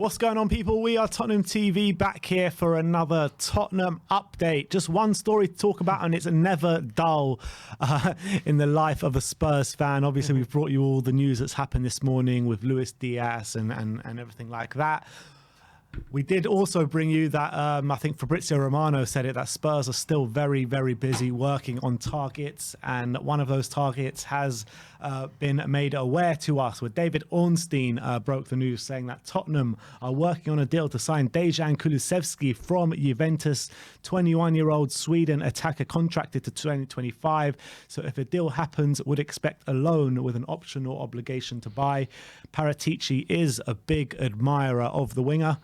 What's going on, people? We are Tottenham TV, back here for another Tottenham update. Just one story to talk about, and it's never dull in the life of a Spurs fan. Obviously, we've brought you all the news that's happened this morning with Luis Diaz and everything like that. We did also bring you that, I think Fabrizio Romano said it, that Spurs are still very, very busy working on targets. And one of those targets has been made aware to us, where David Ornstein broke the news saying that Tottenham are working on a deal to sign Dejan Kulusevski from Juventus, 21-year-old Sweden attacker contracted to 2025. So if a deal happens, would expect a loan with an option or obligation to buy. Paratici is a big admirer of the winger.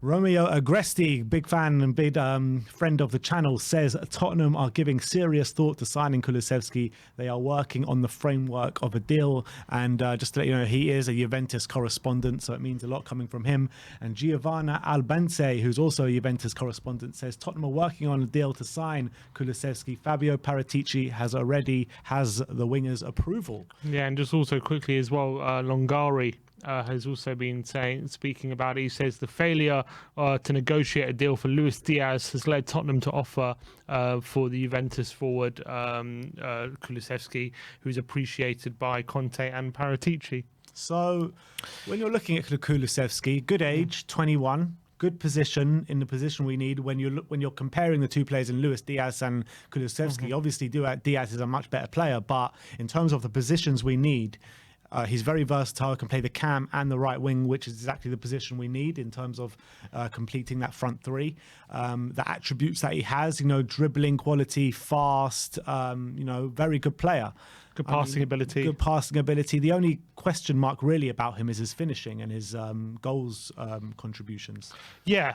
Romeo Agresti, big fan and big friend of the channel, says Tottenham are giving serious thought to signing Kulusevski. They are working on the framework of a deal. And just to let you know, he is a Juventus correspondent, so it means a lot coming from him. And Giovanna Albanese, who's also a Juventus correspondent, says Tottenham are working on a deal to sign Kulusevski. Fabio Paratici has the winger's approval. Yeah, and just also quickly as well, Longari has also been speaking about it. He says the failure to negotiate a deal for Luis Diaz has led Tottenham to offer for the Juventus forward Kulusevski, who's appreciated by Conte and Paratici. So when you're looking at Kulusevski, good age, 21, good position, in the position we need when you're comparing the two players in Luis Diaz and Kulusevski. Obviously Diaz is a much better player, but in terms of the positions we need, he's very versatile, can play the cam and the right wing, which is exactly the position we need in terms of completing that front three. The attributes that he has, dribbling quality, fast, very good player. Good passing ability. Good passing ability. The only question mark really about him is his finishing and his goals contributions. Yeah.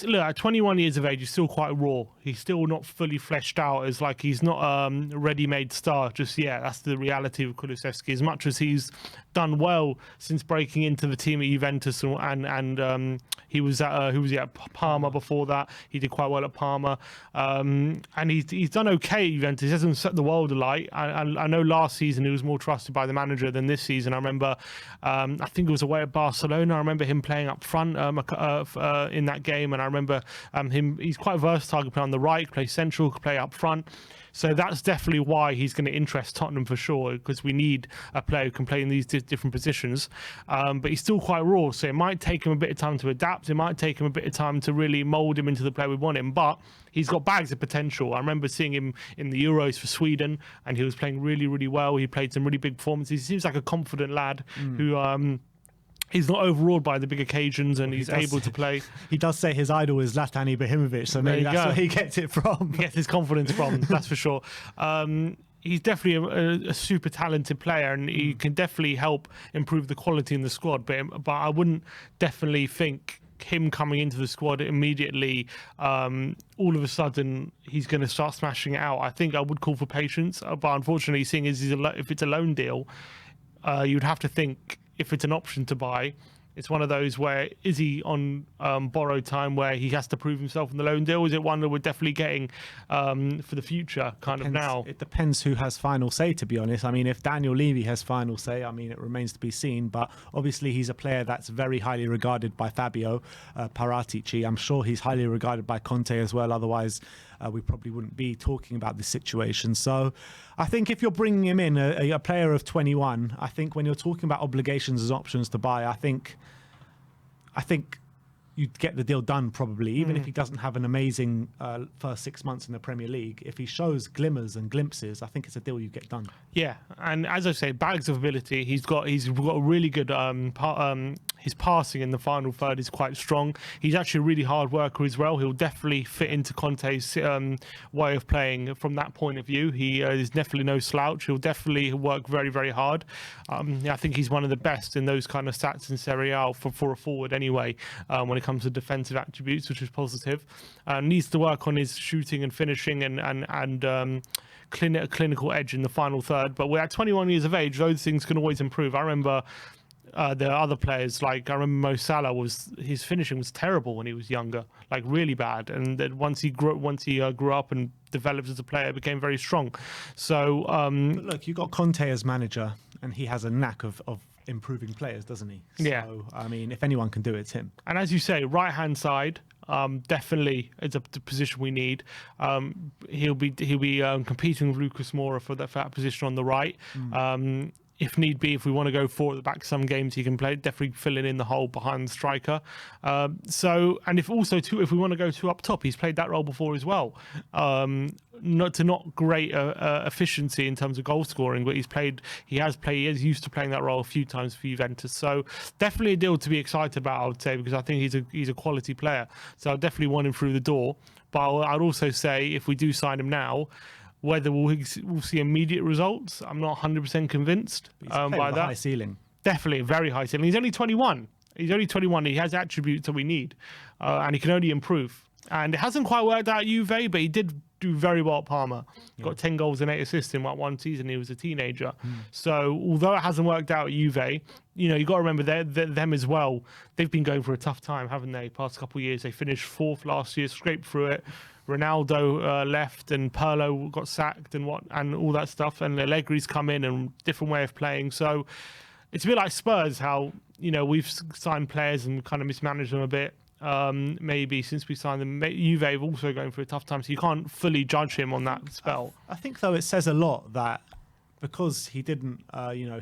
Look, at 21 years of age, he's still quite raw. He's still not fully fleshed out. It's like he's not a ready-made star just yet. That's the reality of Kulusevski. As much as he's done well since breaking into the team at Juventus, and he was at Parma before that. He did quite well at Parma, and he's done okay at Juventus. He hasn't set the world alight. I know last season he was more trusted by the manager than this season. I remember, I think it was away at Barcelona. I remember him playing up front in that game. And I remember he's quite versatile. He can play on the right, play central, can play up front. So that's definitely why he's going to interest Tottenham for sure, because we need a player who can play in these different positions. But he's still quite raw, so it might take him a bit of time to adapt. It might take him a bit of time to really mould him into the player we want him. But he's got bags of potential. I remember seeing him in the Euros for Sweden, and he was playing really, really well. He played some really big performances. He seems like a confident lad who... he's not overawed by the big occasions, and he's able to play. He does say his idol is Zlatan Ibrahimovic, so maybe that's where he gets it from. He gets his confidence from, that's for sure. He's definitely a super talented player, and he can definitely help improve the quality in the squad. But I wouldn't definitely think him coming into the squad immediately, all of a sudden he's going to start smashing it out. I think I would call for patience, but unfortunately, seeing as if it's a loan deal, you'd have to think, if it's an option to buy, it's one of those where, is he on borrowed time where he has to prove himself in the loan deal? Is it one that we're definitely getting for the future of now? It depends who has final say, to be honest. I mean, if Daniel Levy has final say, I mean, it remains to be seen. But obviously he's a player that's very highly regarded by Fabio Paratici. I'm sure he's highly regarded by Conte as well. Otherwise, we probably wouldn't be talking about this situation. So I think if you're bringing him in, a player of 21, I think when you're talking about obligations as options to buy, I think you'd get the deal done probably, even if he doesn't have an amazing first 6 months in the Premier League. If he shows glimmers and glimpses, I think it's a deal you get done. Yeah, and as I say, bags of ability. He's got a really good his passing in the final third is quite strong. He's actually a really hard worker as well. He'll definitely fit into Conte's way of playing from that point of view. He is definitely no slouch. He'll definitely work very, very hard. I think he's one of the best in those kind of stats in Serie A for a forward anyway, when it comes to defensive attributes, which is positive. Needs to work on his shooting and finishing and clinical edge in the final third. But we're at 21 years of age. Those things can always improve. I remember there are other players, like I remember Mo Salah, his finishing was terrible when he was younger, like really bad. And then once he grew up and developed as a player, became very strong. So look, you got Conte as manager, and he has a knack of improving players, doesn't he? Yeah. So, I mean, if anyone can do it, it's him. And as you say, right-hand side, definitely it's a position we need. He'll be competing with Lucas Moura for that position on the right. If need be, if we want to go forward at the back some games, he can play, definitely filling in the hole behind the striker. And if we want to go up top, he's played that role before as well. Not great efficiency in terms of goal scoring, but he is used to playing that role a few times for Juventus. So definitely a deal to be excited about, I would say, because I think he's a quality player. So I definitely want him through the door. But I'd also say if we do sign him now, whether we'll see immediate results, I'm not 100% convinced by that. High ceiling. Definitely a very high ceiling. He's only 21. He has attributes that we need, and he can only improve. And it hasn't quite worked out at Juve, but he did do very well at Parma. Got 10 goals and 8 assists in one season. He was a teenager. So although it hasn't worked out at Juve, you got to remember them as well. They've been going through a tough time, haven't they? Past couple of years, they finished 4th last year, scraped through it. Ronaldo left and Pirlo got sacked and all that stuff, and Allegri's come in and different way of playing. So it's a bit like Spurs, how we've signed players and kind of mismanaged them a bit. Maybe since we signed them, Juve have also going through a tough time, so you can't fully judge him on that spell. I think though it says a lot that because he didn't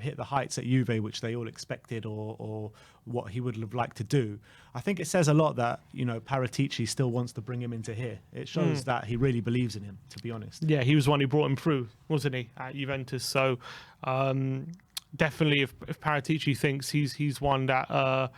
hit the heights at Juve, which they all expected, or what he would have liked to do. I think it says a lot that Paratici still wants to bring him into here. It shows that he really believes in him, to be honest. Yeah, he was one who brought him through, wasn't he, at Juventus? So definitely, if Paratici thinks he's one that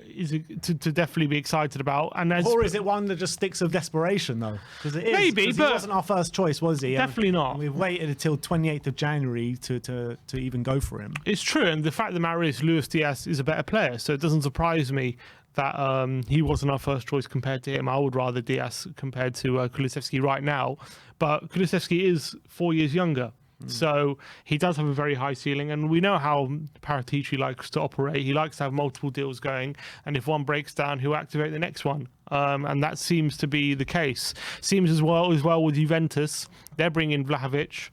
is to definitely be excited about. Or is it one that just sticks of desperation though? Because it is. Maybe, but he wasn't our first choice, was he? Definitely not. And we've waited until 28th of January to even go for him. It's true, and the fact that Luis Diaz is a better player, so it doesn't surprise me that he wasn't our first choice compared to him. I would rather Diaz compared to Kulusevski right now, but Kulusevski is 4 years younger. So he does have a very high ceiling, and we know how Paratici likes to operate. He likes to have multiple deals going, and if one breaks down, he'll activate the next one. And that seems to be the case. Seems as well with Juventus. They're bringing Vlahovic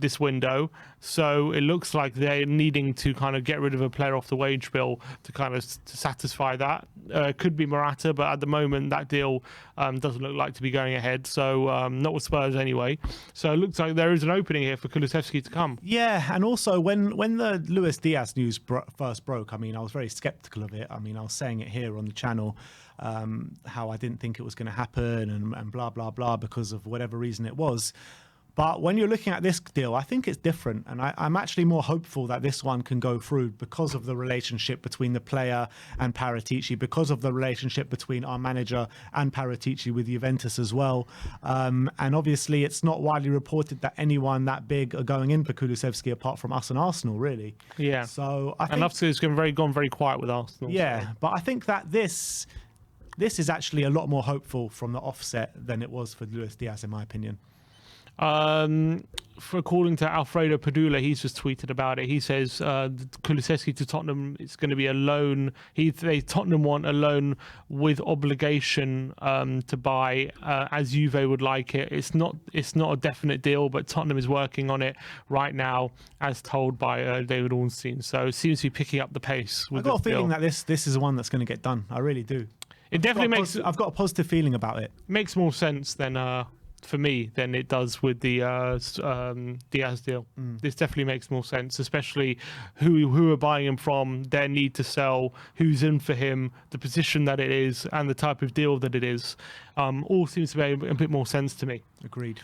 this window, so it looks like they're needing to kind of get rid of a player off the wage bill to kind of to satisfy that. Could be Morata, but at the moment that deal doesn't look like to be going ahead, so not with Spurs anyway. So it looks like there is an opening here for Kulusevski to come. Yeah, and also when the Luis Diaz news first broke, I mean, I was very skeptical of it. I mean, I was saying it here on the channel, how I didn't think it was going to happen and blah blah blah because of whatever reason it was. But when you're looking at this deal, I think it's different. And I'm actually more hopeful that this one can go through because of the relationship between the player and Paratici, because of the relationship between our manager and Paratici with Juventus as well. And obviously, it's not widely reported that anyone that big are going in for Kulusevski apart from us and Arsenal, really. Yeah. So I think... And obviously, it's gone very quiet with Arsenal. Yeah, so. But I think that this is actually a lot more hopeful from the offset than it was for Luis Diaz, in my opinion. According to Alfredo Padula, he's just tweeted about it. He says Kulusevski to Tottenham, it's going to be a loan. Tottenham want a loan with obligation to buy, as Juve would like it. It's not a definite deal, but Tottenham is working on it right now, as told by David Ornstein. So it seems to be picking up the pace. I've got a feeling that this is one that's going to get done. I really do. It definitely makes. I've got a positive feeling about it. Makes more sense than. For me than it does with the Diaz deal. This definitely makes more sense, especially who are buying him from, their need to sell, who's in for him, the position that it is, and the type of deal that it is. All seems to make a bit more sense to me. Agreed.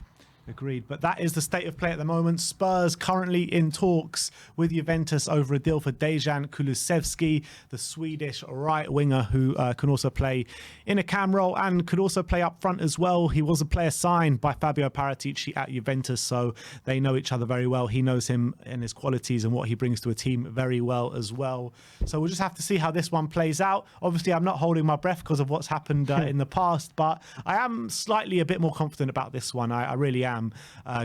But that is the state of play at the moment. Spurs currently in talks with Juventus over a deal for Dejan Kulusevski, the Swedish right winger who can also play in a cam role and could also play up front as well. He was a player signed by Fabio Paratici at Juventus, so they know each other very well. He knows him and his qualities and what he brings to a team very well as well. So we'll just have to see how this one plays out. Obviously, I'm not holding my breath because of what's happened in the past, but I am slightly a bit more confident about this one. I really am.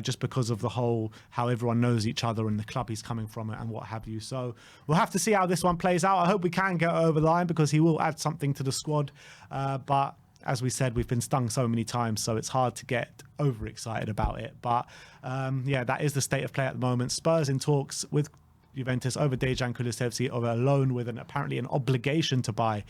Just because of the whole how everyone knows each other and the club he's coming from and what have you. So we'll have to see how this one plays out. I hope we can get over the line because he will add something to the squad. But as we said, we've been stung so many times, so it's hard to get overexcited about it. But yeah, that is the state of play at the moment. Spurs in talks with Juventus over Dejan Kulusevski of a loan with apparently an obligation to buy,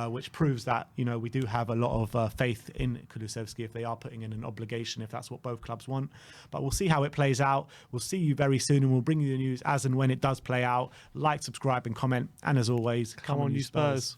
which proves that, you know, we do have a lot of faith in Kulusevski if they are putting in an obligation, if that's what both clubs want. But we'll see how it plays out. We'll see you very soon, and we'll bring you the news as and when it does play out. Like, subscribe and comment, and as always, Come on, you Spurs.